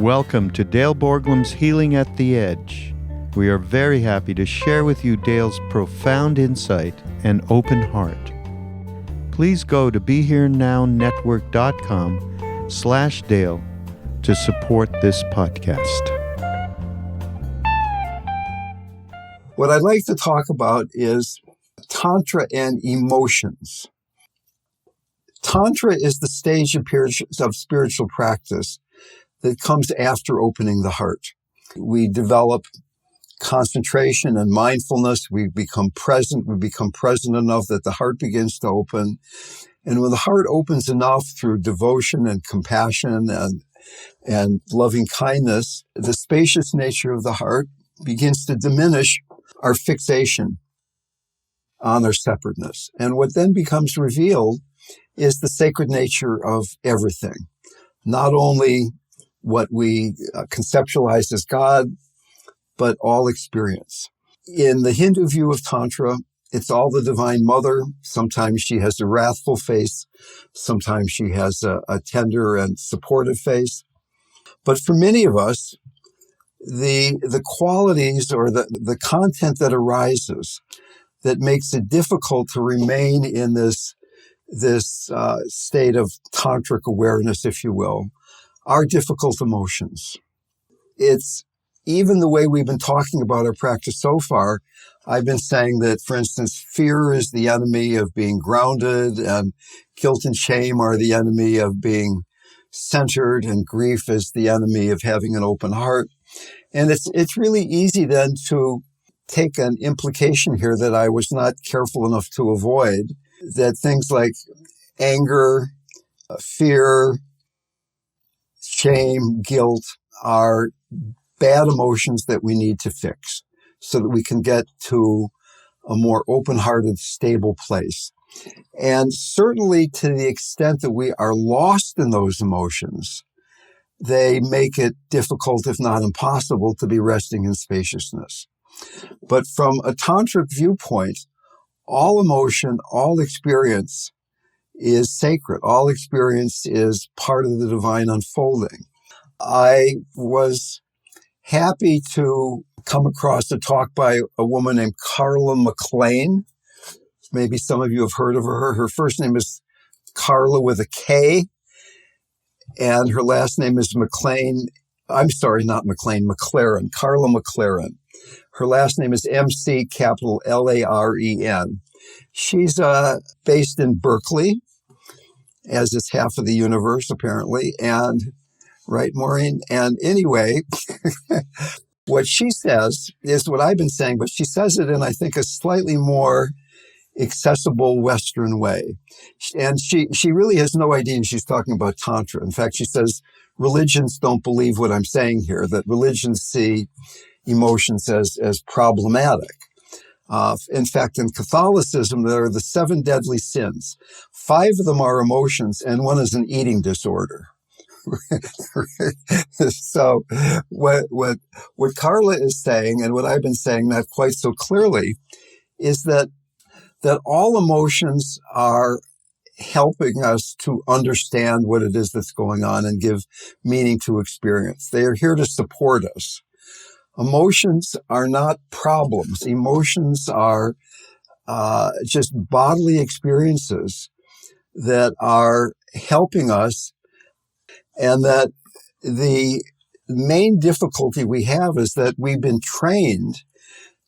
Welcome to Dale Borglum's Healing at the Edge. We are very happy to share with you Dale's profound insight and open heart. Please go to BeHereNowNetwork.com/Dale to support this podcast. What I'd like to talk about is Tantra and emotions. Tantra is the stage of spiritual practice that comes after opening the heart. We develop concentration and mindfulness. We become present. We become present enough that the heart begins to open. And when the heart opens enough through devotion and compassion and loving kindness, the spacious nature of the heart begins to diminish our fixation on our separateness. And what then becomes revealed is the sacred nature of everything. Not only what we conceptualize as God, but all experience. In the Hindu view of Tantra, it's all the Divine Mother. Sometimes she has a wrathful face. Sometimes she has a tender and supportive face. But for many of us, the qualities or the content that arises that makes it difficult to remain in this state of tantric awareness, if you will, are difficult emotions. It's even the way we've been talking about our practice so far. I've been saying that, for instance, fear is the enemy of being grounded, and guilt and shame are the enemy of being centered, and grief is the enemy of having an open heart. And it's really easy then to take an implication here that I was not careful enough to avoid, that things like anger, fear, shame, guilt are bad emotions that we need to fix so that we can get to a more open-hearted, stable place. And certainly to the extent that we are lost in those emotions, they make it difficult, if not impossible, to be resting in spaciousness. But from a tantric viewpoint, all emotion, all experience is sacred. All experience is part of the divine unfolding. I was happy to come across a talk by a woman named Carla McLean. Maybe some of you have heard of her. Her first name is Carla with a K, and her last name is McLaren. Carla McLaren. Her last name is MC capital Laren. She's based in Berkeley, as is half of the universe, apparently. And, right, Maureen? And anyway, what she says is what I've been saying, but she says it in, I think, a slightly more accessible Western way. And she really has no idea she's talking about Tantra. In fact, she says religions don't believe what I'm saying here, that religions see emotions as problematic. In fact, in Catholicism, there are the 7 deadly sins. 5 of them are emotions, and 1 is an eating disorder. So what Carla is saying, and what I've been saying not quite so clearly, is that all emotions are helping us to understand what it is that's going on and give meaning to experience. They are here to support us. Emotions are not problems. Emotions are just bodily experiences that are helping us, and that the main difficulty we have is that we've been trained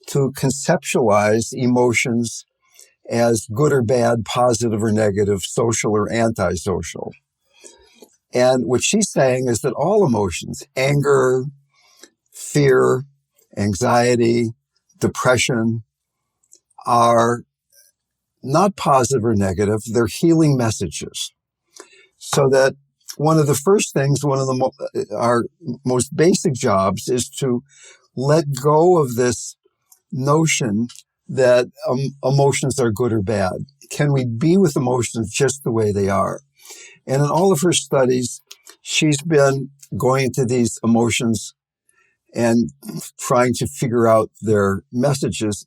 to conceptualize emotions as good or bad, positive or negative, social or antisocial. And what she's saying is that all emotions, anger, fear, anxiety, depression, are not positive or negative. They're healing messages. So that one of the first things, our most basic jobs is to let go of this notion that emotions are good or bad. Can we be with emotions just the way they are? And in all of her studies, she's been going into these emotions and trying to figure out their messages.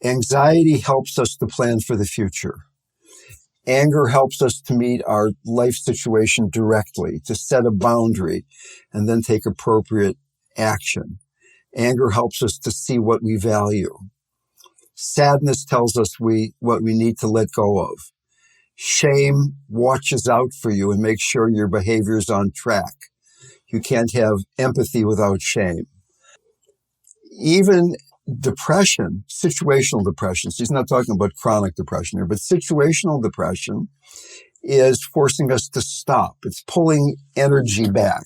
Anxiety helps us to plan for the future. Anger helps us to meet our life situation directly, to set a boundary, and then take appropriate action. Anger helps us to see what we value. Sadness tells us what we need to let go of. Shame watches out for you and makes sure your behavior is on track. You can't have empathy without shame. Even depression, situational depression, she's not talking about chronic depression here, but situational depression is forcing us to stop. It's pulling energy back.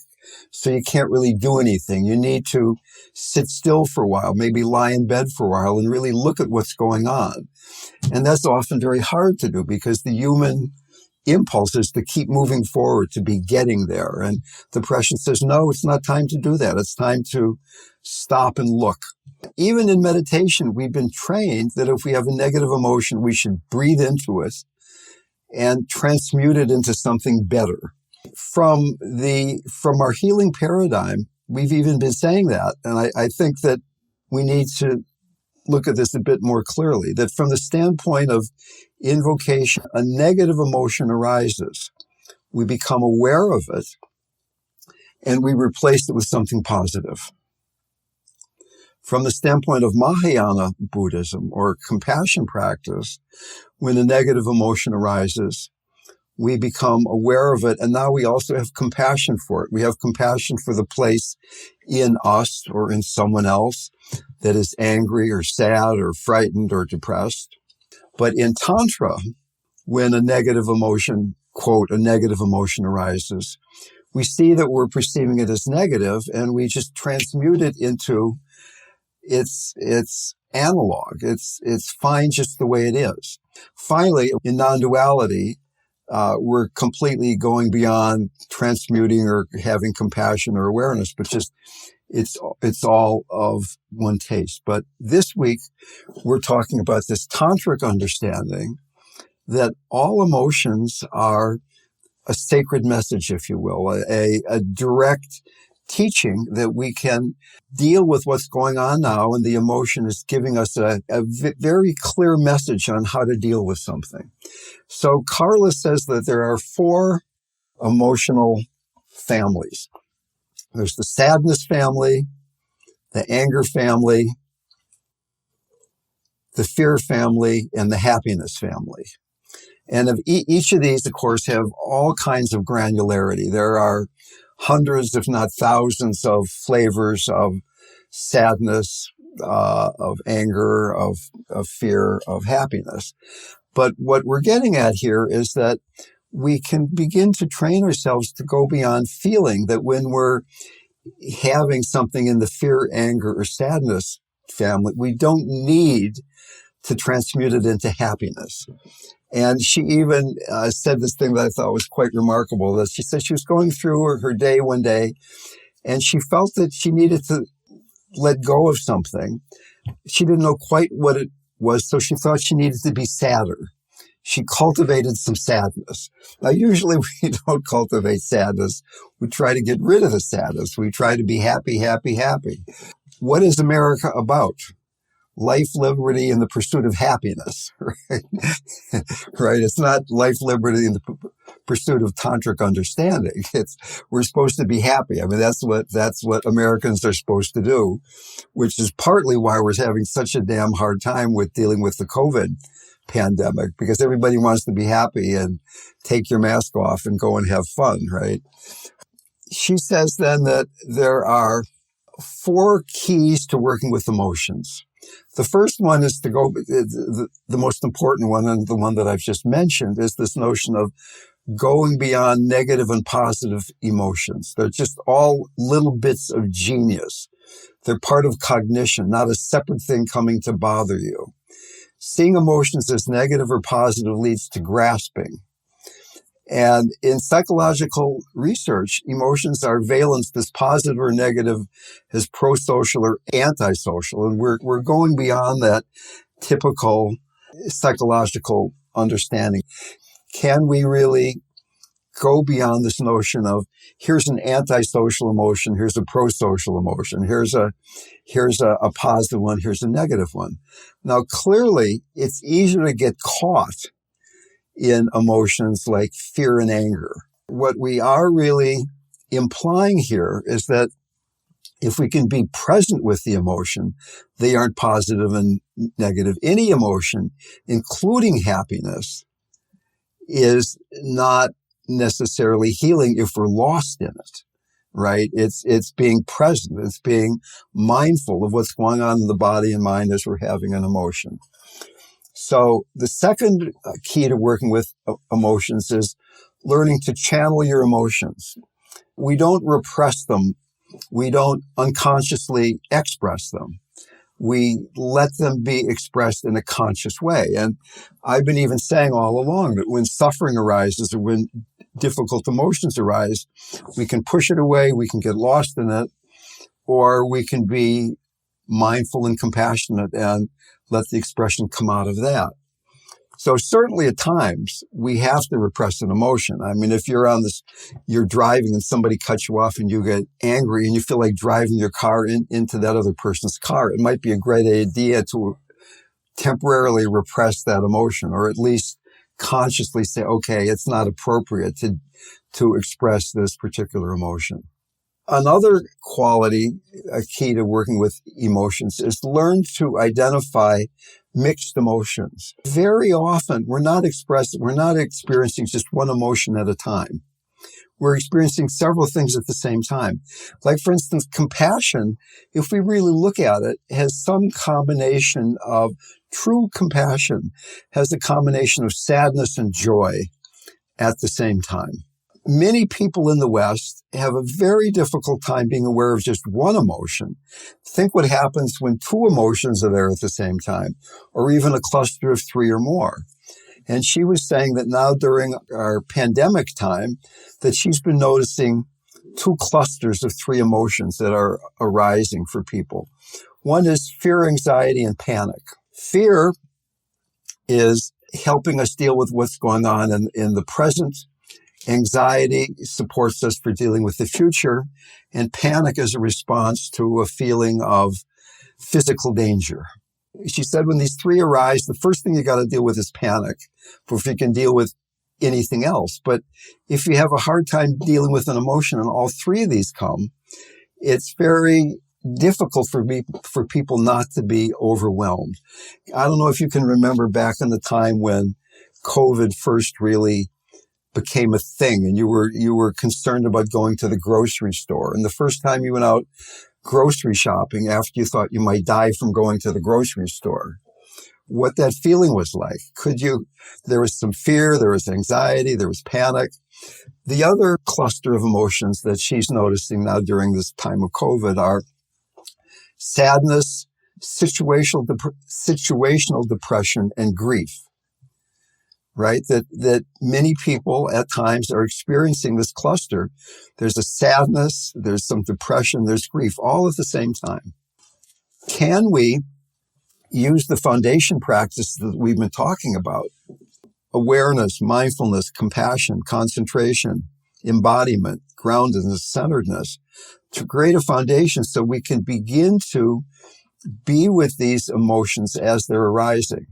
So you can't really do anything. You need to sit still for a while, maybe lie in bed for a while and really look at what's going on. And that's often very hard to do because the human impulse is to keep moving forward, to be getting there. And depression says, no, it's not time to do that. It's time to stop and look. Even in meditation, we've been trained that if we have a negative emotion, we should breathe into it and transmute it into something better. From our healing paradigm, we've even been saying that. And I think that we need to look at this a bit more clearly, that from the standpoint of invocation, a negative emotion arises. We become aware of it and we replace it with something positive. From the standpoint of Mahayana Buddhism or compassion practice, when a negative emotion arises, we become aware of it, and now we also have compassion for it. We have compassion for the place in us or in someone else that is angry or sad or frightened or depressed. But in Tantra, when a negative emotion, quote, a negative emotion arises, we see that we're perceiving it as negative, and we just transmute it into its analog. It's fine just the way it is. Finally, in non-duality, we're completely going beyond transmuting or having compassion or awareness, but just it's all of one taste. But this week, we're talking about this tantric understanding that all emotions are a sacred message, if you will, a direct teaching that we can deal with what's going on now, and the emotion is giving us a very clear message on how to deal with something. So Carla says that there are 4 emotional families. There's the sadness family, the anger family, the fear family, and the happiness family. And of each of these, of course, have all kinds of granularity. There are hundreds, if not thousands, of flavors of sadness, of anger, of fear, of happiness. But what we're getting at here is that we can begin to train ourselves to go beyond feeling, that when we're having something in the fear, anger, or sadness family, we don't need to transmute it into happiness. And she even said this thing that I thought was quite remarkable, that she said she was going through her day one day, and she felt that she needed to let go of something. She didn't know quite what it was, so she thought she needed to be sadder. She cultivated some sadness. Now, usually we don't cultivate sadness. We try to get rid of the sadness. We try to be happy, happy, happy. What is America about? Life, liberty, and the pursuit of happiness, right? Right? It's not life, liberty, and the pursuit of tantric understanding. We're supposed to be happy. I mean, that's what Americans are supposed to do, which is partly why we're having such a damn hard time with dealing with the COVID pandemic, because everybody wants to be happy and take your mask off and go and have fun, right? She says then that there are 4 keys to working with emotions. The first one is to go, the most important one, and the one that I've just mentioned, is this notion of going beyond negative and positive emotions. They're just all little bits of genius. They're part of cognition, not a separate thing coming to bother you. Seeing emotions as negative or positive leads to grasping. And in psychological research, emotions are valenced as positive or negative, as pro-social or anti-social. And we're going beyond that typical psychological understanding. Can we really go beyond this notion of here's an anti-social emotion, here's a pro-social emotion, here's a positive one, here's a negative one? Now, clearly, it's easier to get caught in emotions like fear and anger. What we are really implying here is that if we can be present with the emotion, they aren't positive and negative. Any emotion, including happiness, is not necessarily healing if we're lost in it, right? It's being present. It's being mindful of what's going on in the body and mind as we're having an emotion. So the second key to working with emotions is learning to channel your emotions. We don't repress them. We don't unconsciously express them. We let them be expressed in a conscious way. And I've been even saying all along that when suffering arises or when difficult emotions arise, we can push it away, we can get lost in it, or we can be mindful and compassionate and let the expression come out of that. So certainly at times we have to repress an emotion. I mean, if you're driving and somebody cuts you off and you get angry and you feel like driving your car into that other person's car, it might be a great idea to temporarily repress that emotion, or at least consciously say, okay, it's not appropriate to express this particular emotion. Another quality, a key to working with emotions, is to learn to identify mixed emotions. Very often, we're not experiencing just one emotion at a time. We're experiencing several things at the same time. Like, for instance, compassion, if we really look at it, has some combination of true compassion, has a combination of sadness and joy at the same time. Many people in the West have a very difficult time being aware of just one emotion. Think what happens when two emotions are there at the same time, or even a cluster of three or more. And she was saying that now during our pandemic time, that she's been noticing two clusters of three emotions that are arising for people. One is fear, anxiety, and panic. Fear is helping us deal with what's going on in the present. Anxiety supports us for dealing with the future, and panic is a response to a feeling of physical danger. She said when these three arise, the first thing you got to deal with is panic before you can deal with anything else. But if you have a hard time dealing with an emotion and all three of these come, it's very difficult for people not to be overwhelmed. I don't know if you can remember back in the time when COVID first really became a thing and you were concerned about going to the grocery store. And the first time you went out grocery shopping after you thought you might die from going to the grocery store, what that feeling was like. There was some fear, there was anxiety, there was panic. The other cluster of emotions that she's noticing now during this time of COVID are sadness, situational depression, and grief. Right? That many people at times are experiencing this cluster. There's a sadness, there's some depression, there's grief, all at the same time. Can we use the foundation practice that we've been talking about? Awareness, mindfulness, compassion, concentration, embodiment, groundedness, centeredness, to create a foundation so we can begin to be with these emotions as they're arising,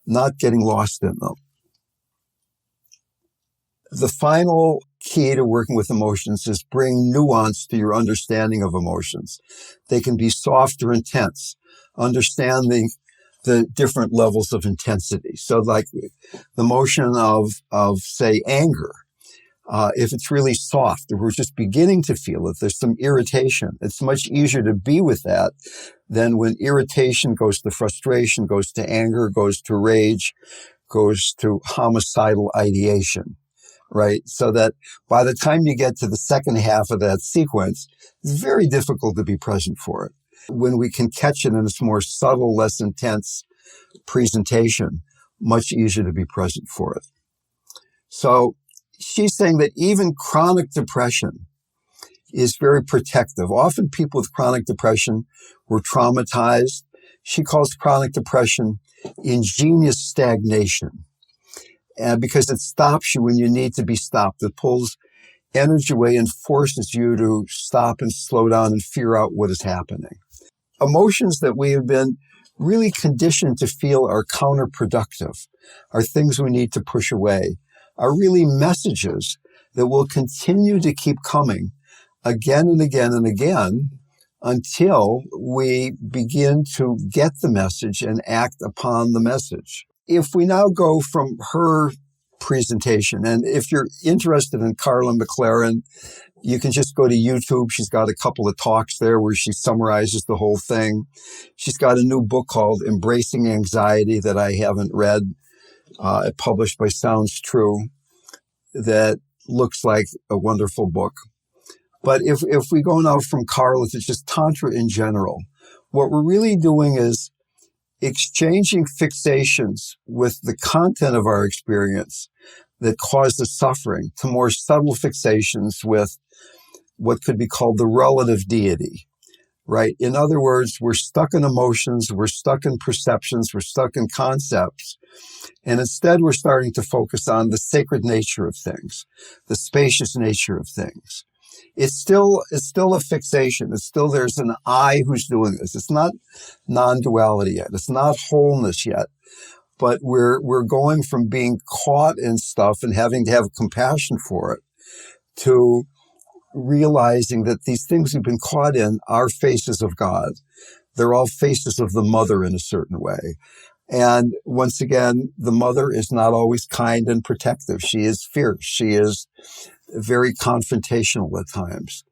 not getting lost in them. The final key to working with emotions is bring nuance to your understanding of emotions. They can be soft or intense, understanding the different levels of intensity. So like the emotion of say, anger, if it's really soft, if we're just beginning to feel it, there's some irritation. It's much easier to be with that than when irritation goes to frustration, goes to anger, goes to rage, goes to homicidal ideation. Right? So that by the time you get to the second half of that sequence, it's very difficult to be present for it. When we can catch it in its more subtle, less intense presentation, much easier to be present for it. So she's saying that even chronic depression is very protective. Often people with chronic depression were traumatized. She calls chronic depression ingenious stagnation. Because it stops you when you need to be stopped. It pulls energy away and forces you to stop and slow down and figure out what is happening. Emotions that we have been really conditioned to feel are counterproductive, are things we need to push away, are really messages that will continue to keep coming again and again and again until we begin to get the message and act upon the message. If we now go from her presentation, and if you're interested in Carla McLaren, you can just go to YouTube. She's got a couple of talks there where she summarizes the whole thing. She's got a new book called Embracing Anxiety that I haven't read, published by Sounds True, that looks like a wonderful book. But if we go now from Carla to just Tantra in general, what we're really doing is exchanging fixations with the content of our experience that cause the suffering to more subtle fixations with what could be called the relative deity, right? In other words, we're stuck in emotions, we're stuck in perceptions, we're stuck in concepts. And instead, we're starting to focus on the sacred nature of things, the spacious nature of things. It's still a fixation. It's still, there's an I who's doing this. It's not non-duality yet. It's not wholeness yet. But we're going from being caught in stuff and having to have compassion for it to realizing that these things we've been caught in are faces of God. They're all faces of the mother in a certain way. And once again, the mother is not always kind and protective. She is fierce. She is very confrontational at times.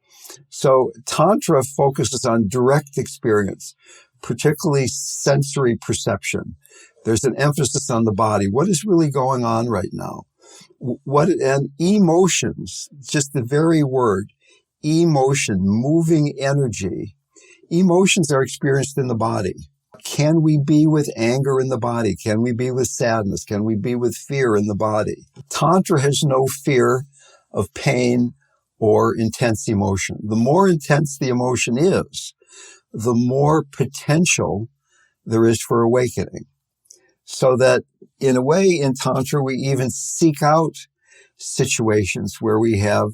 So Tantra focuses on direct experience, particularly sensory perception. There's an emphasis on the body. What is really going on right now? And emotions, just the very word, emotion, moving energy. Emotions are experienced in the body. Can we be with anger in the body? Can we be with sadness? Can we be with fear in the body? Tantra has no fear of pain or intense emotion. The more intense the emotion is, the more potential there is for awakening. So that in a way in Tantra, we even seek out situations where we have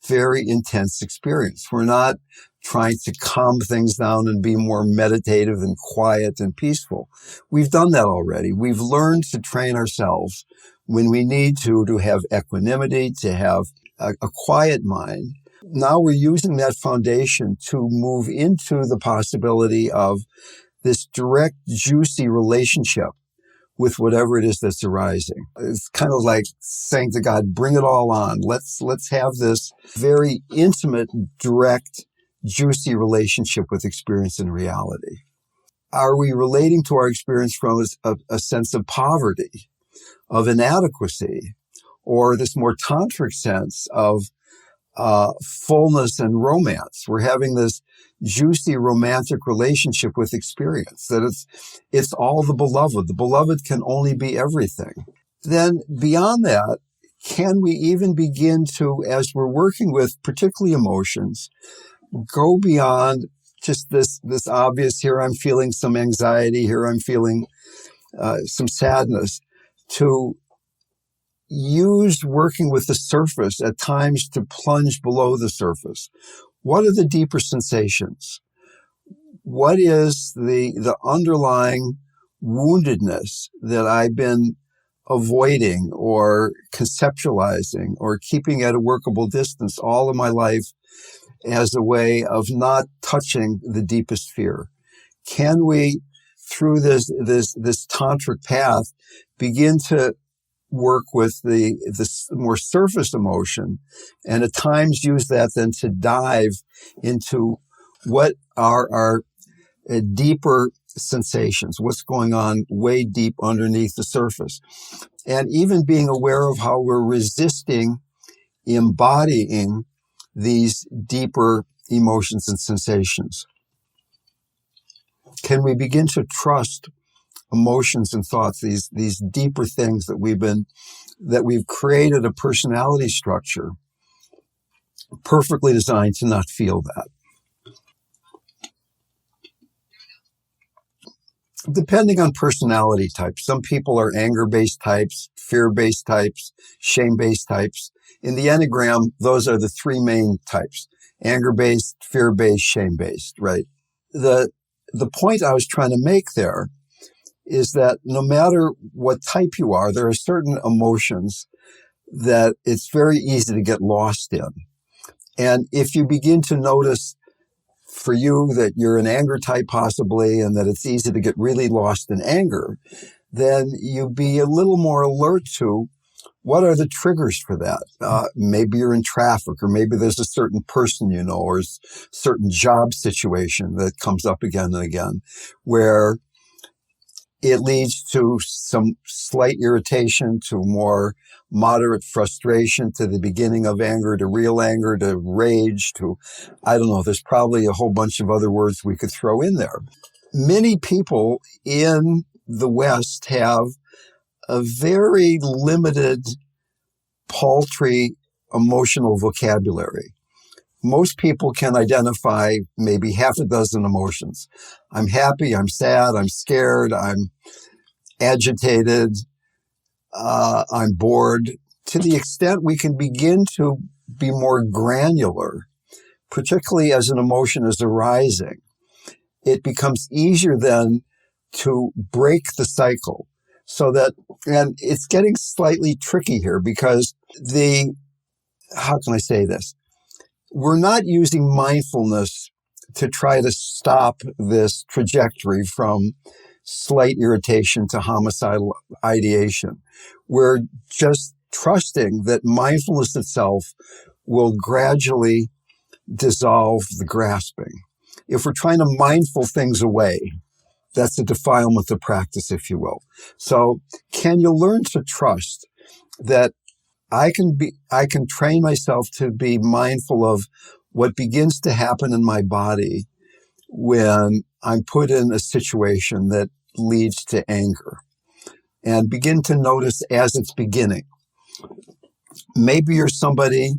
very intense experience. We're not trying to calm things down and be more meditative and quiet and peaceful. We've done that already. We've learned to train ourselves when we need to have equanimity, to have a quiet mind. Now we're using that foundation to move into the possibility of this direct, juicy relationship with whatever it is that's arising. It's kind of like saying to God, bring it all on. Let's have this very intimate, direct, juicy relationship with experience and reality. Are we relating to our experience from a sense of poverty, of inadequacy, or this more tantric sense of fullness and romance? We're having this juicy romantic relationship with experience, that it's all the beloved. The beloved can only be everything. Then beyond that, can we even begin to, as we're working with particularly emotions, go beyond just this obvious, here I'm feeling some anxiety, here I'm feeling some sadness, to use working with the surface at times to plunge below the surface. What are the deeper sensations? What is the underlying woundedness that I've been avoiding or conceptualizing or keeping at a workable distance all of my life as a way of not touching the deepest fear? Can we, through this tantric path, begin to work with the more surface emotion, and at times use that then to dive into what are our deeper sensations, what's going on way deep underneath the surface, and even being aware of how we're resisting embodying these deeper emotions and sensations. Can we begin to trust emotions and thoughts, these deeper things that we've created a personality structure perfectly designed to not feel that? Depending on personality type, some people are anger-based types, fear-based types, shame-based types. In the Enneagram, those are the three main types: anger-based, fear-based, shame-based, right? The point I was trying to make there is that no matter what type you are, there are certain emotions that it's very easy to get lost in. And if you begin to notice for you that you're an anger type possibly, and that it's easy to get really lost in anger, then you be a little more alert to what are the triggers for that. Maybe you're in traffic, or maybe there's a certain person you know, or a certain job situation that comes up again and again, where it leads to some slight irritation, to more moderate frustration, to the beginning of anger, to real anger, to rage, to, I don't know, there's probably a whole bunch of other words we could throw in there. Many people in the West have a very limited, paltry emotional vocabulary. Most people can identify maybe half a dozen emotions. I'm happy, I'm sad, I'm scared, I'm agitated, I'm bored. To the extent we can begin to be more granular, particularly as an emotion is arising, it becomes easier then to break the cycle. So that, and it's getting slightly tricky here because how can I say this? We're not using mindfulness to try to stop this trajectory from slight irritation to homicidal ideation. We're just trusting that mindfulness itself will gradually dissolve the grasping. If we're trying to mindful things away, that's a defilement of practice, if you will. So can you learn to trust that I can train myself to be mindful of what begins to happen in my body when I'm put in a situation that leads to anger, and begin to notice as it's beginning. Maybe you're somebody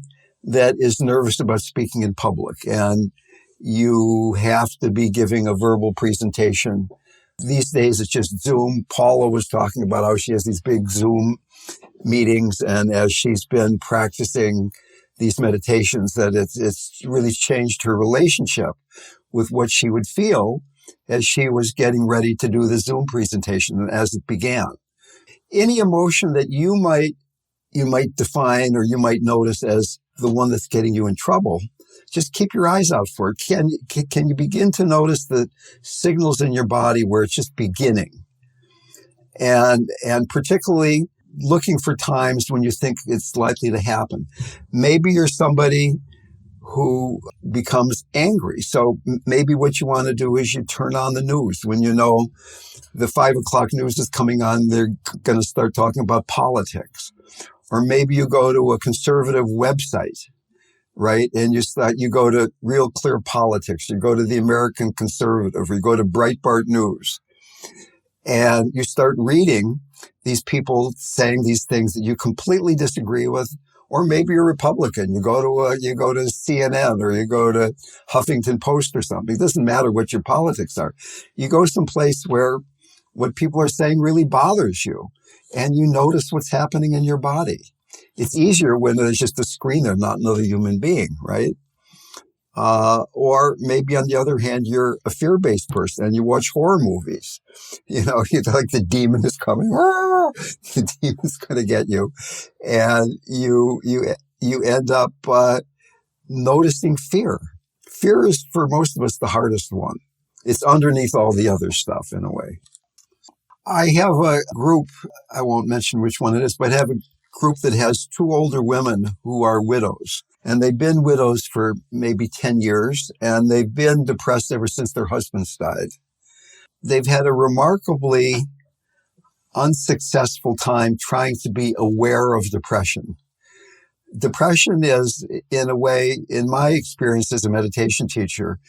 that is nervous about speaking in public and you have to be giving a verbal presentation. These days it's just Zoom. Paula was talking about how she has these big Zoom meetings, and as she's been practicing these meditations, that it's really changed her relationship with what she would feel as she was getting ready to do the Zoom presentation and as it began. Any emotion that you might define or you might notice as the one that's getting you in trouble, just keep your eyes out for it. Can you begin to notice the signals in your body where it's just beginning? And particularly looking for times when you think it's likely to happen. Maybe you're somebody who becomes angry. So maybe what you want to do is you turn on the news when you know the 5 o'clock news is coming on. They're going to start talking about politics. Or maybe you go to a conservative website, right? And you go to Real Clear Politics. You go to the American Conservative, or you go to Breitbart News. And you start reading these people saying these things that you completely disagree with. Or maybe you're a Republican. You go to CNN, or you go to Huffington Post or something. It doesn't matter what your politics are. You go someplace where what people are saying really bothers you, and you notice what's happening in your body. It's easier when there's just a screen there, not another human being, right? Or maybe on the other hand, you're a fear-based person and you watch horror movies. You know, like the demon is coming. The demon's going to get you. And you end up noticing fear. Fear is, for most of us, the hardest one. It's underneath all the other stuff in a way. I have a group, I won't mention which one it is, but I have a group that has 2 older women who are widows. And they've been widows for maybe 10 years, and they've been depressed ever since their husbands died. They've had a remarkably unsuccessful time trying to be aware of depression. Depression is, in a way, in my experience as a meditation teacher,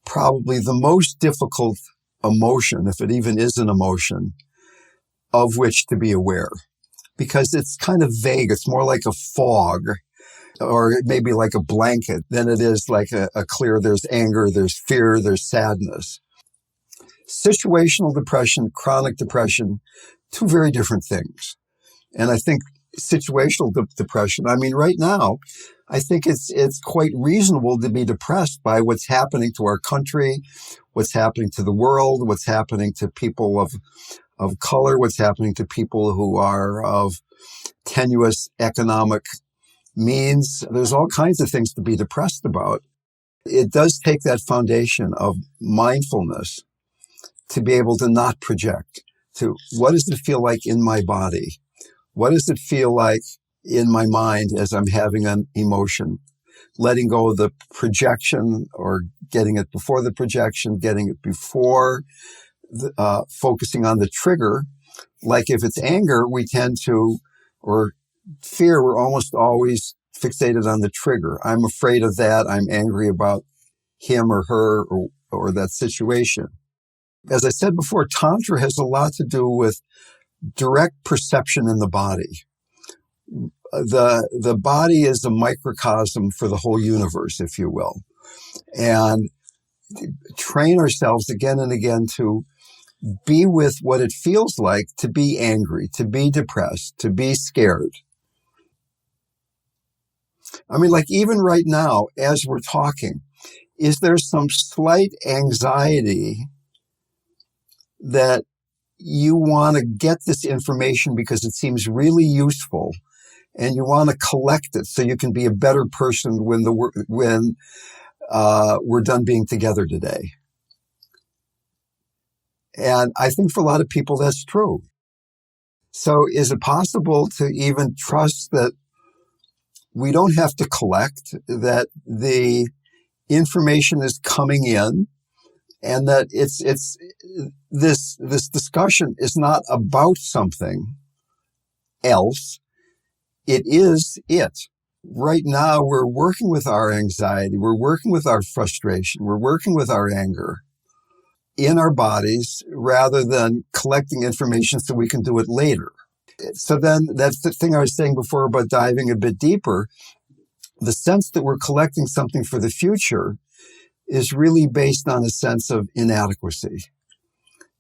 probably the most difficult emotion, if it even is an emotion, of which to be aware. Because it's kind of vague. It's more like a fog, or maybe like a blanket, than it is like a clear, there's anger, there's fear, there's sadness. Situational depression, chronic depression, 2 very different things. And I think situational depression, I mean, right now, I think it's quite reasonable to be depressed by what's happening to our country, what's happening to the world, what's happening to people of of color, what's happening to people who are of tenuous economic means. There's all kinds of things to be depressed about. It does take that foundation of mindfulness to be able to not project, to what does it feel like in my body? What does it feel like in my mind as I'm having an emotion? Letting go of the projection, or getting it before the projection, getting it before, focusing on the trigger. Like if it's anger, we tend to, or fear, we're almost always fixated on the trigger. I'm afraid of that. I'm angry about him or her or that situation. As I said before, Tantra has a lot to do with direct perception in the body. The body is a microcosm for the whole universe, if you will. And train ourselves again and again to be with what it feels like to be angry, to be depressed, to be scared. I mean, like even right now, as we're talking, is there some slight anxiety that you want to get this information because it seems really useful and you want to collect it so you can be a better person when we're done being together today? And I think for a lot of people, that's true. So is it possible to even trust that we don't have to collect, that the information is coming in, and that this discussion is not about something else. It is it. Right now, we're working with our anxiety. We're working with our frustration. We're working with our anger in our bodies rather than collecting information so we can do it later. So then that's the thing I was saying before about diving a bit deeper. The sense that we're collecting something for the future is really based on a sense of inadequacy.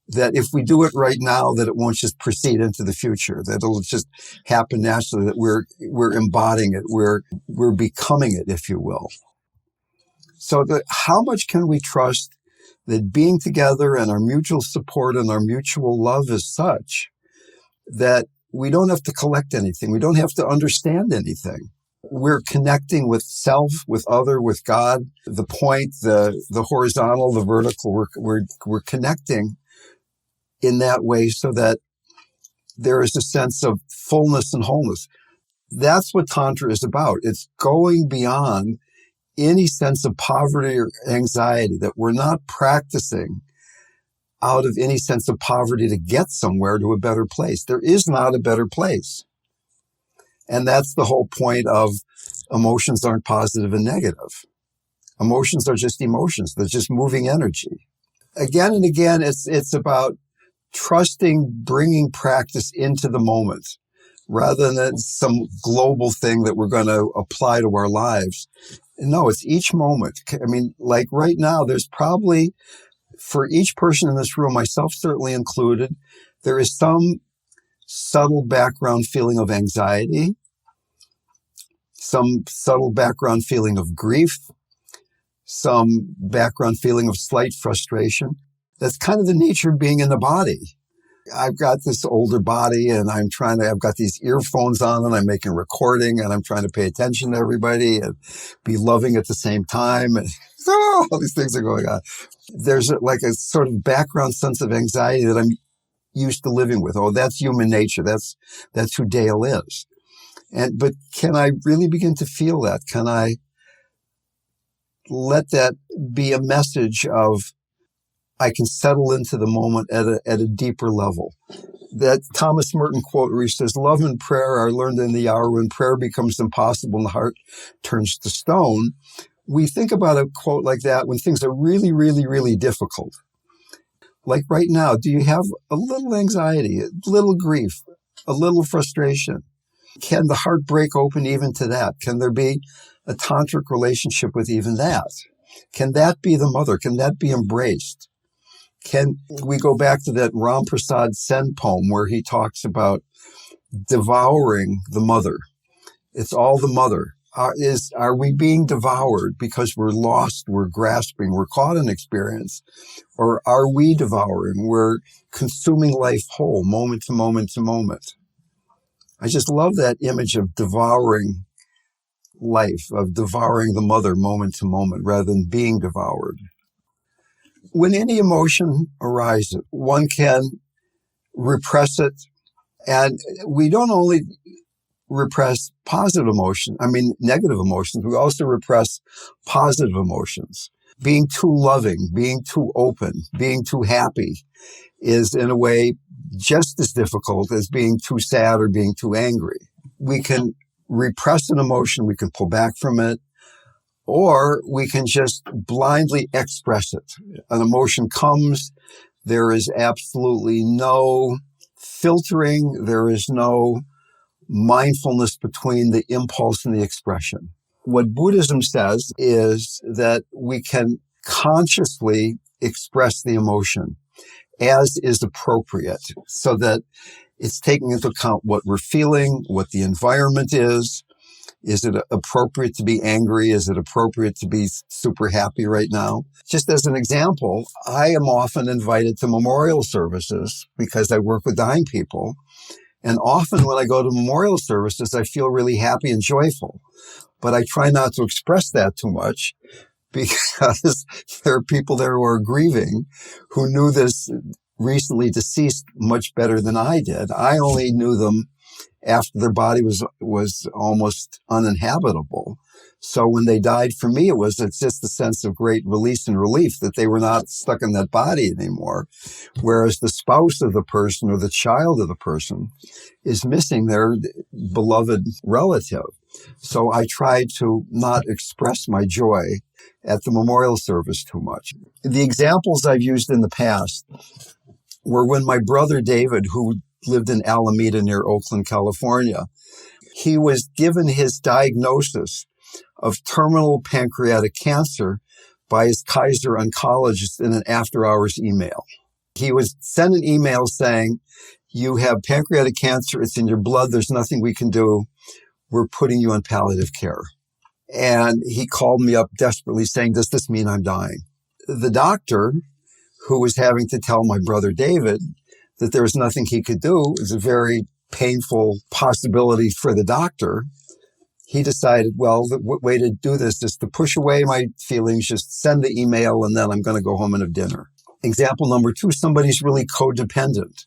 That if we do it right now, that it won't just proceed into the future, that it'll just happen naturally, that we're embodying it, we're becoming it, if you will. So how much can we trust that being together and our mutual support and our mutual love is such that we don't have to collect anything. We don't have to understand anything. We're connecting with self, with other, with God, the point, the horizontal, the vertical. We're connecting in that way so that there is a sense of fullness and wholeness. That's what Tantra is about. It's going beyond any sense of poverty or anxiety, that we're not practicing out of any sense of poverty to get somewhere, to a better place. There is not a better place. And that's the whole point of emotions aren't positive and negative. Emotions are just emotions. They're just moving energy. Again and again, it's about trusting, bringing practice into the moment rather than some global thing that we're going to apply to our lives. No, it's each moment. I mean, like right now, there's probably, for each person in this room, myself certainly included, there is some subtle background feeling of anxiety, some subtle background feeling of grief, some background feeling of slight frustration. That's kind of the nature of being in the body. I've got this older body and I've got these earphones on and I'm making a recording and I'm trying to pay attention to everybody and be loving at the same time. And all these things are going on. There's like a sort of background sense of anxiety that I'm used to living with. Oh, that's human nature. That's who Dale is. But can I really begin to feel that? Can I let that be a message of I can settle into the moment at a deeper level? That Thomas Merton quote where he says, "Love and prayer are learned in the hour when prayer becomes impossible and the heart turns to stone." We think about a quote like that when things are really, really, really difficult. Like right now, do you have a little anxiety, a little grief, a little frustration? Can the heart break open even to that? Can there be a tantric relationship with even that? Can that be the mother? Can that be embraced? Can we go back to that Ram Prasad Sen poem where he talks about devouring the mother? It's all the mother. Are we being devoured because we're lost, we're grasping, we're caught in experience? Or are we devouring? We're consuming life whole, moment to moment to moment. I just love that image of devouring life, of devouring the mother moment to moment rather than being devoured. When any emotion arises, one can repress it. And we don't only repress negative emotions. We also repress positive emotions. Being too loving, being too open, being too happy is in a way just as difficult as being too sad or being too angry. We can repress an emotion, we can pull back from it, or we can just blindly express it. An emotion comes, there is absolutely no filtering, there is no mindfulness between the impulse and the expression. What Buddhism says is that we can consciously express the emotion as is appropriate, so that it's taking into account what we're feeling, what the environment is. Is it appropriate to be angry? Is it appropriate to be super happy right now? Just as an example, I am often invited to memorial services because I work with dying people. And often when I go to memorial services, I feel really happy and joyful. But I try not to express that too much because there are people there who are grieving who knew this recently deceased much better than I did. I only knew them after their body was almost uninhabitable. So when they died, for me, it's just a sense of great release and relief that they were not stuck in that body anymore. Whereas the spouse of the person or the child of the person is missing their beloved relative. So I try to not express my joy at the memorial service too much. The examples I've used in the past were when my brother David, who lived in Alameda near Oakland, California, he was given his diagnosis of terminal pancreatic cancer by his Kaiser oncologist in an after-hours email. He was sent an email saying, "You have pancreatic cancer. It's in your blood. There's nothing we can do. We're putting you on palliative care." And he called me up desperately saying, "Does this mean I'm dying?" The doctor, who was having to tell my brother David that there was nothing he could do, is a very painful possibility for the doctor. He decided, well, the way to do this is to push away my feelings, just send the email, and then I'm going to go home and have dinner. Example number 2, somebody's really codependent.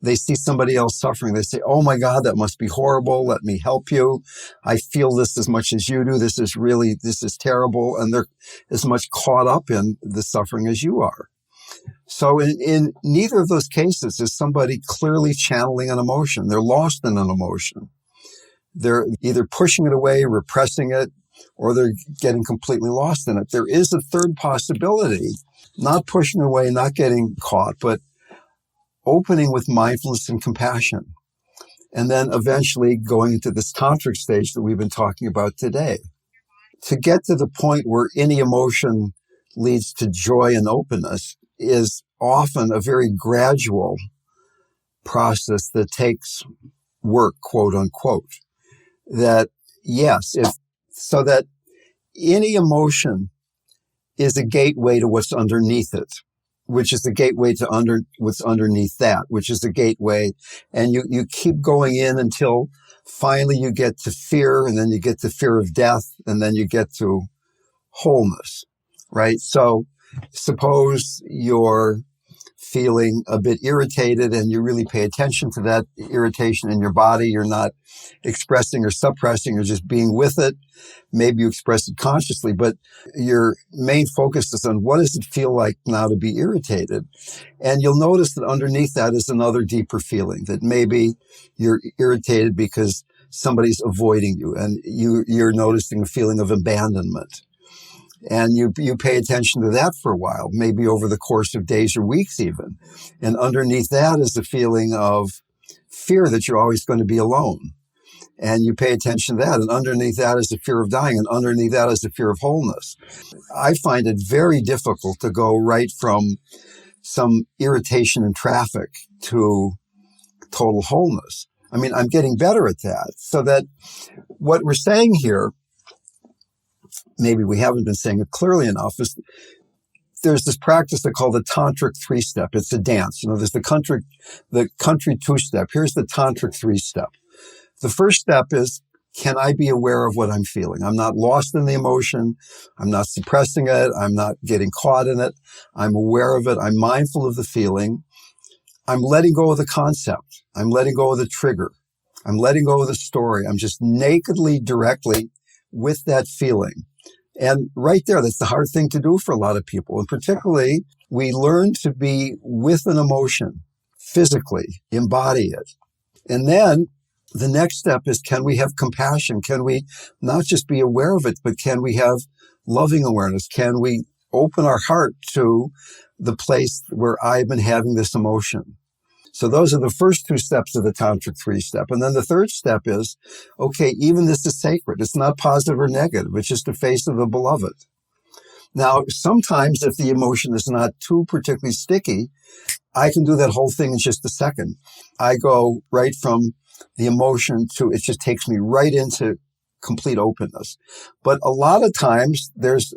They see somebody else suffering. They say, "Oh my God, that must be horrible. Let me help you. I feel this as much as you do. This is terrible." And they're as much caught up in the suffering as you are. So in neither of those cases is somebody clearly channeling an emotion. They're lost in an emotion. They're either pushing it away, repressing it, or they're getting completely lost in it. There is a third possibility, not pushing away, not getting caught, but opening with mindfulness and compassion. And then eventually going into this tantric stage that we've been talking about today. To get to the point where any emotion leads to joy and openness is often a very gradual process that takes work, quote unquote. That, yes, so that any emotion is a gateway to what's underneath it, which is the gateway to what's underneath that, which is the gateway. And you keep going in until finally you get to fear, and then you get to fear of death, and then you get to wholeness, right? So suppose you're feeling a bit irritated and you really pay attention to that irritation in your body. You're not expressing or suppressing or just being with it. Maybe you express it consciously, but your main focus is on what does it feel like now to be irritated? And you'll notice that underneath that is another deeper feeling, that maybe you're irritated because somebody's avoiding you, and you're noticing a feeling of abandonment. And you pay attention to that for a while, maybe over the course of days or weeks even. And underneath that is the feeling of fear that you're always going to be alone. And you pay attention to that. And underneath that is the fear of dying. And underneath that is the fear of wholeness. I find it very difficult to go right from some irritation in traffic to total wholeness. I mean, I'm getting better at that. So that what we're saying here maybe we haven't been saying it clearly enough, is there's this practice they call the tantric 3-step. It's a dance. There's the country 2-step. Here's the tantric 3-step. The first step is, can I be aware of what I'm feeling? I'm not lost in the emotion. I'm not suppressing it. I'm not getting caught in it. I'm aware of it. I'm mindful of the feeling. I'm letting go of the concept. I'm letting go of the trigger. I'm letting go of the story. I'm just nakedly, directly with that feeling. And right there, that's the hard thing to do for a lot of people. And particularly, we learn to be with an emotion, physically, embody it. And then the next step is, can we have compassion? Can we not just be aware of it, but can we have loving awareness? Can we open our heart to the place where I've been having this emotion? So those are the first 2 steps of the tantric 3-step. And then the third step is, okay, even this is sacred. It's not positive or negative. It's just the face of the beloved. Now, sometimes if the emotion is not too particularly sticky, I can do that whole thing in just a second. I go right from the emotion to, it just takes me right into complete openness. But a lot of times there's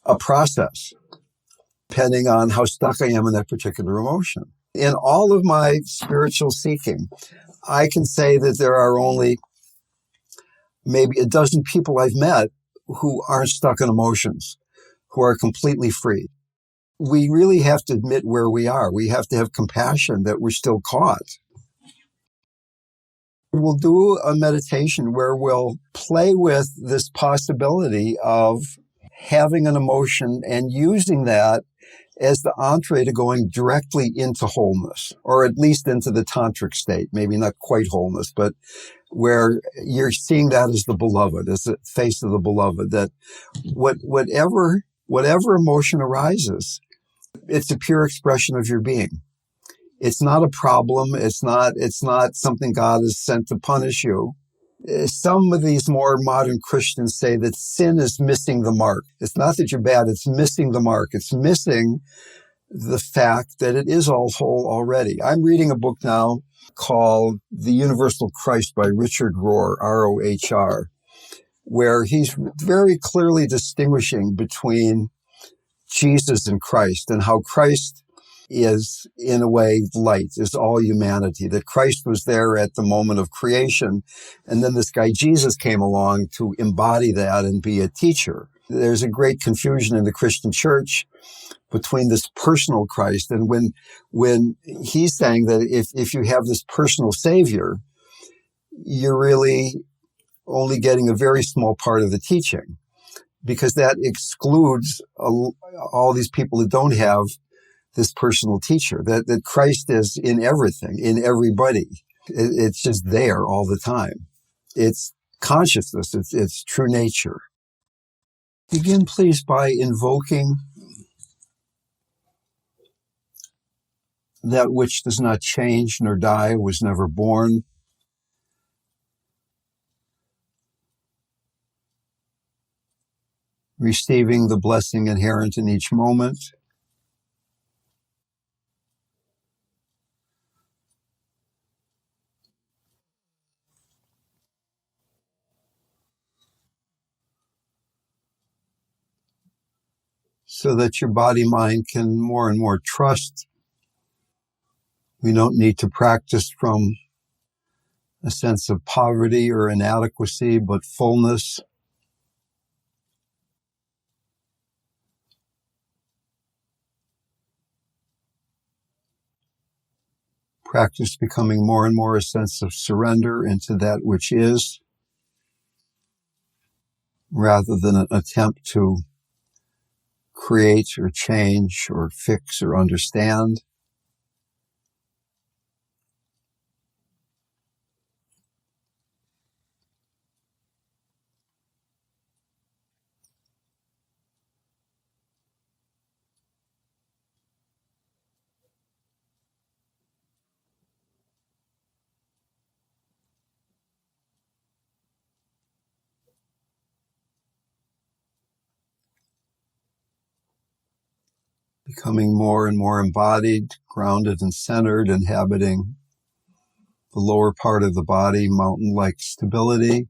a process depending on how stuck I am in that particular emotion. In all of my spiritual seeking, I can say that there are only maybe a dozen people I've met who aren't stuck in emotions, who are completely free. We really have to admit where we are. We have to have compassion that we're still caught. We'll do a meditation where we'll play with this possibility of having an emotion and using that as the entree to going directly into wholeness, or at least into the tantric state, maybe not quite wholeness, but where you're seeing that as the beloved, as the face of the beloved, that whatever emotion arises, it's a pure expression of your being. It's not a problem. It's not something God has sent to punish you. Some of these more modern Christians say that sin is missing the mark. It's not that you're bad. It's missing the mark. It's missing the fact that it is all whole already. I'm reading a book now called The Universal Christ by Richard Rohr, R-O-H-R, where he's very clearly distinguishing between Jesus and Christ, and how Christ is, in a way, light, is all humanity, that Christ was there at the moment of creation, and then this guy Jesus came along to embody that and be a teacher. There's a great confusion in the Christian church between this personal Christ, and when he's saying that if you have this personal Savior, you're really only getting a very small part of the teaching, because that excludes all these people that don't have this personal teacher, that Christ is in everything, in everybody. It's just there all the time. It's consciousness. It's true nature. Begin, please, by invoking that which does not change nor die, was never born. Receiving the blessing inherent in each moment. So that your body-mind can more and more trust. We don't need to practice from a sense of poverty or inadequacy, but fullness. Practice becoming more and more a sense of surrender into that which is, rather than an attempt to create or change or fix or understand. Becoming more and more embodied, grounded and centered, inhabiting the lower part of the body, mountain-like stability.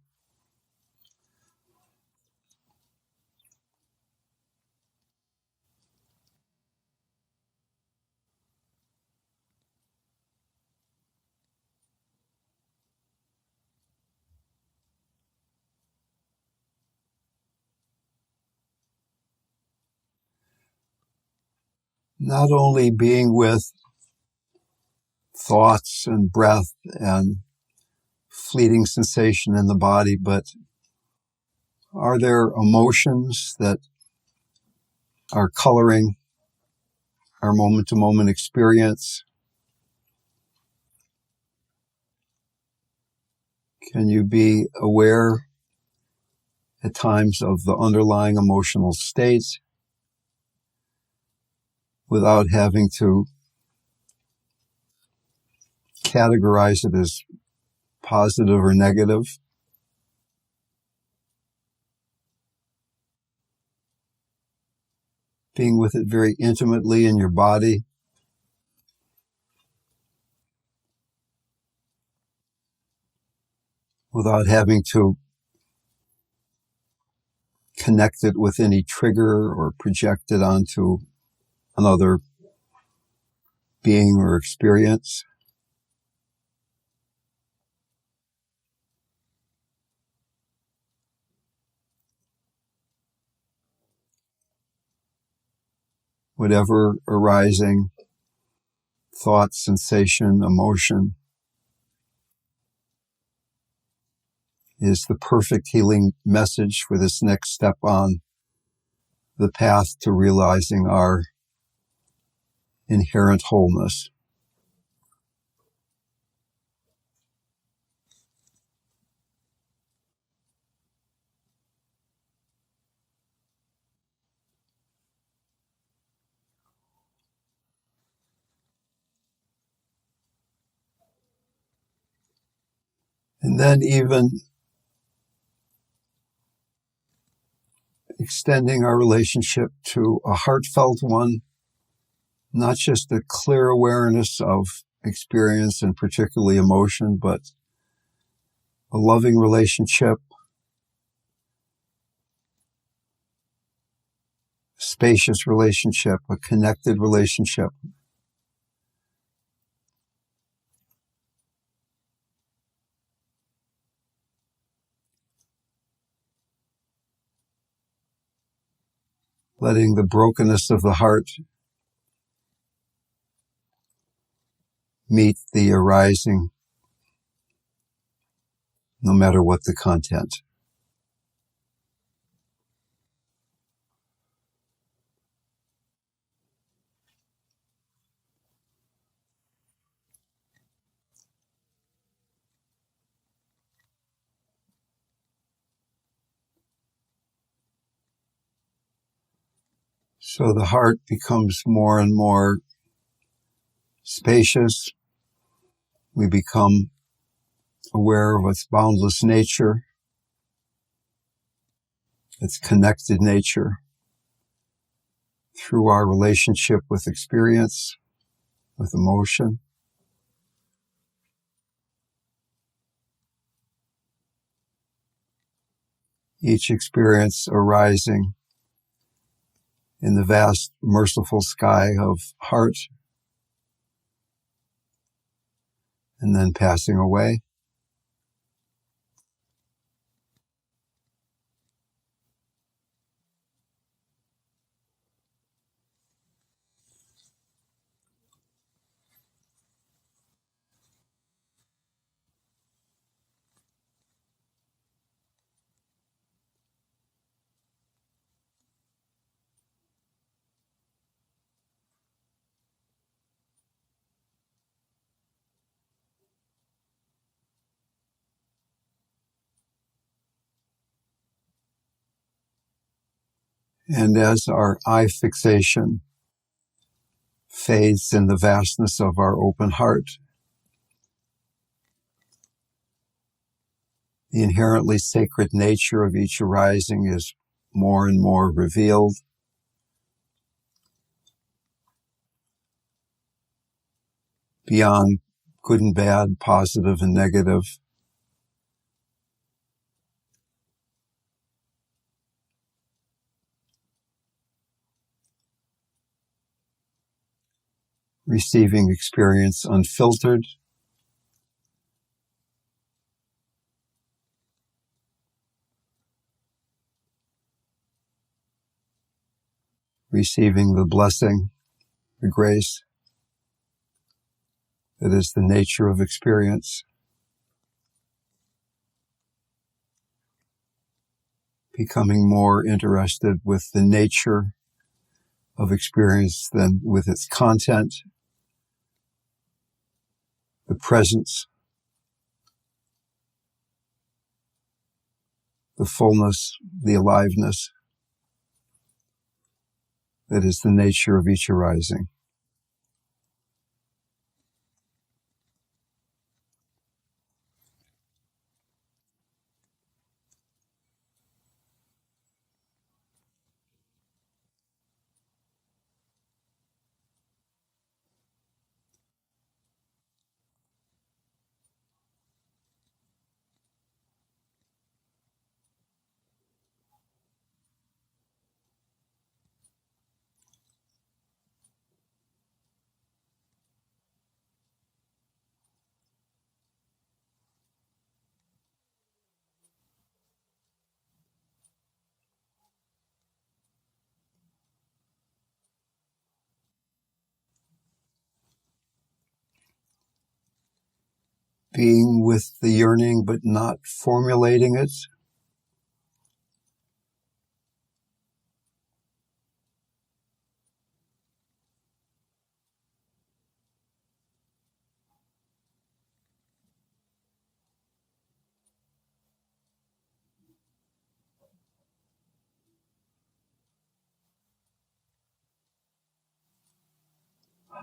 not only being with thoughts and breath and fleeting sensation in the body, but are there emotions that are coloring our moment-to-moment experience? Can you be aware at times of the underlying emotional state without having to categorize it as positive or negative? Being with it very intimately in your body, without having to connect it with any trigger or project it onto another being or experience. Whatever arising thought, sensation, emotion is the perfect healing message for this next step on the path to realizing our inherent wholeness. And then even extending our relationship to a heartfelt one, not just a clear awareness of experience and particularly emotion, but a loving relationship, spacious relationship, a connected relationship. Letting the brokenness of the heart meet the arising, no matter what the content. So the heart becomes more and more spacious. We become aware of its boundless nature, its connected nature through our relationship with experience, with emotion. Each experience arising in the vast, merciful sky of heart and then passing away. And as our eye fixation fades in the vastness of our open heart, the inherently sacred nature of each arising is more and more revealed. Beyond good and bad, positive and negative. Receiving experience unfiltered. Receiving the blessing the grace that is the nature of experience, becoming more interested with the nature of experience than with its content, the presence, the fullness, the aliveness that is the nature of each arising. Being with the yearning but not formulating it.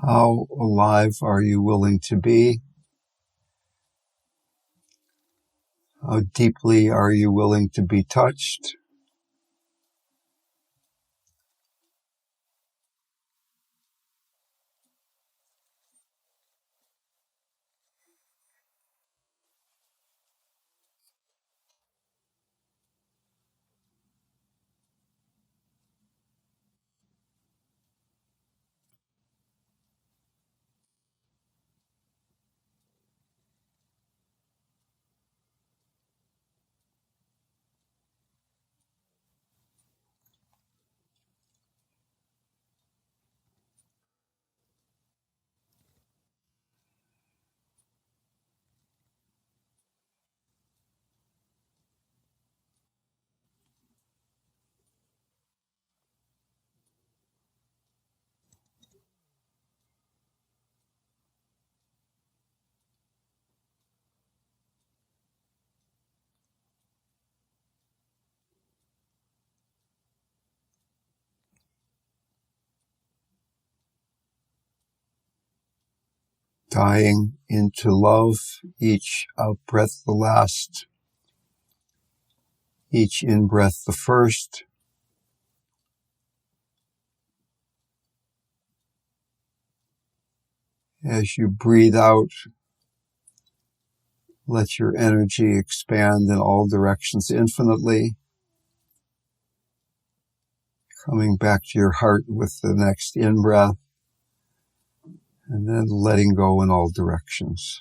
How alive are you willing to be? How deeply are you willing to be touched? Dying into love, each out-breath the last, each in-breath the first. As you breathe out, let your energy expand in all directions infinitely, coming back to your heart with the next in-breath, and then letting go in all directions.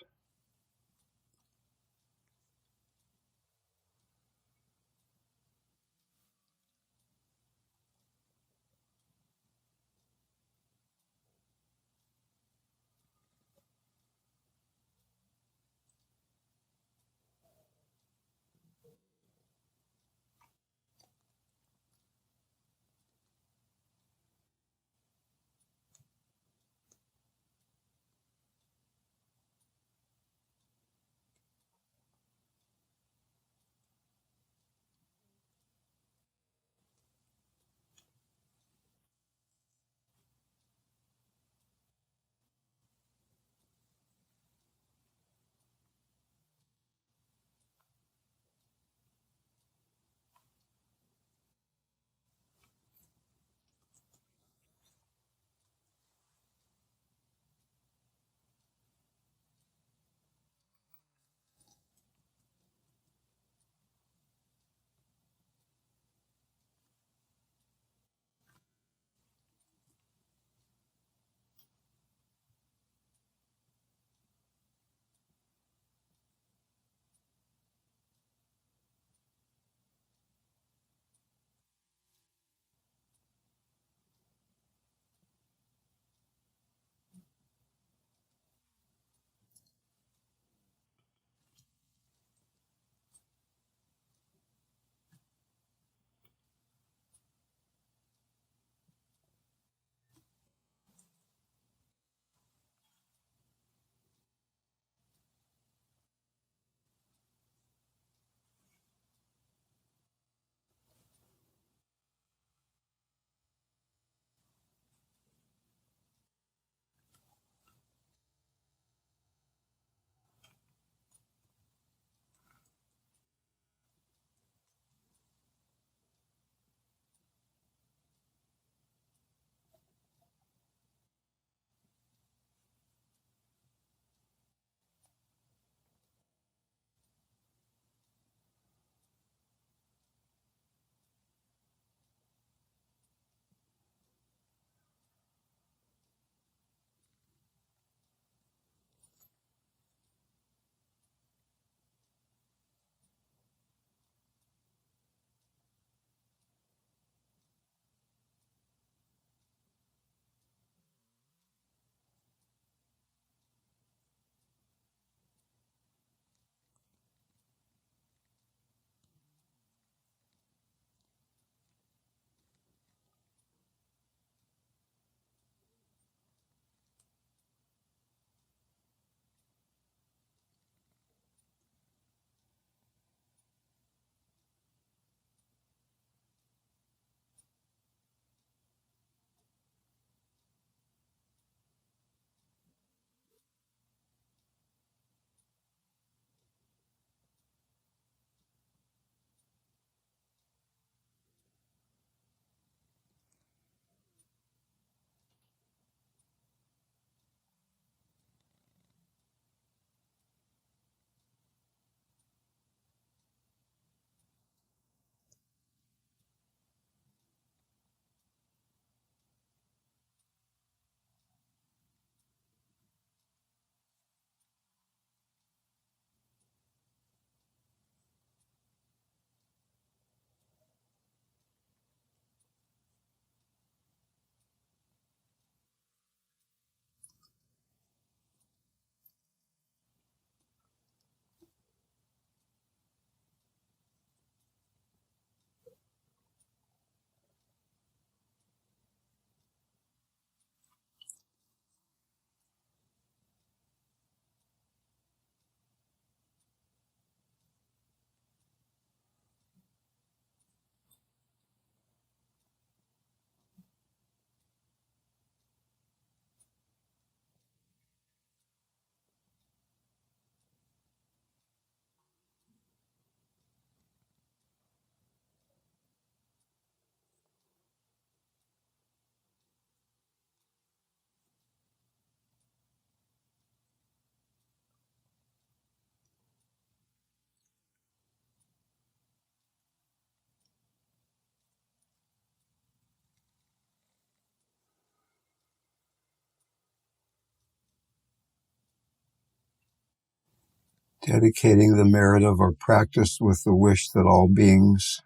dedicating the merit of our practice with the wish that all beings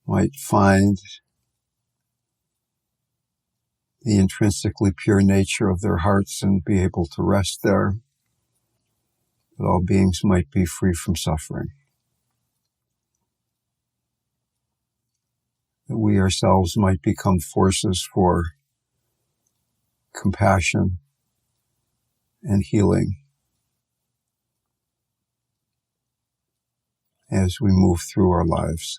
might find the intrinsically pure nature of their hearts and be able to rest there, that all beings might be free from suffering, that we ourselves might become forces for compassion and healing as we move through our lives.